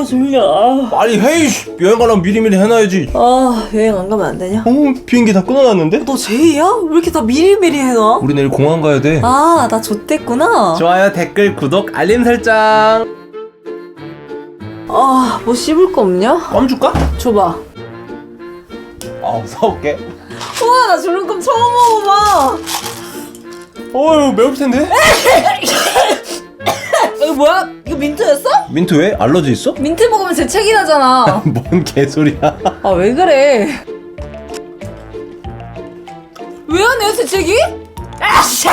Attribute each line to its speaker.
Speaker 1: 졸려.
Speaker 2: 빨리 해. 여행 가려면 미리미리 해놔야지.
Speaker 1: 여행 안 가면 안 되냐?
Speaker 2: 비행기 다 끊어놨는데?
Speaker 1: 너 제이야? 왜 이렇게 다 미리미리 해놔?
Speaker 2: 우리 내일 공항 가야 돼.
Speaker 1: 나 좆됐구나.
Speaker 2: 좋아요, 댓글, 구독, 알림 설정.
Speaker 1: 뭐 씹을 거 없냐?
Speaker 2: 껌 줄까?
Speaker 1: 줘봐.
Speaker 2: 사올게.
Speaker 1: 우와, 나 주름껌 처음 먹어봐.
Speaker 2: 이거 매울 텐데?
Speaker 1: 이거 뭐야? 이거 민트였어?
Speaker 2: 민트 왜? 알러지 있어?
Speaker 1: 민트 먹으면 재채기 나잖아.
Speaker 2: 뭔 개소리야.
Speaker 1: 왜 그래? 왜 안 해요, 재채기? 씨!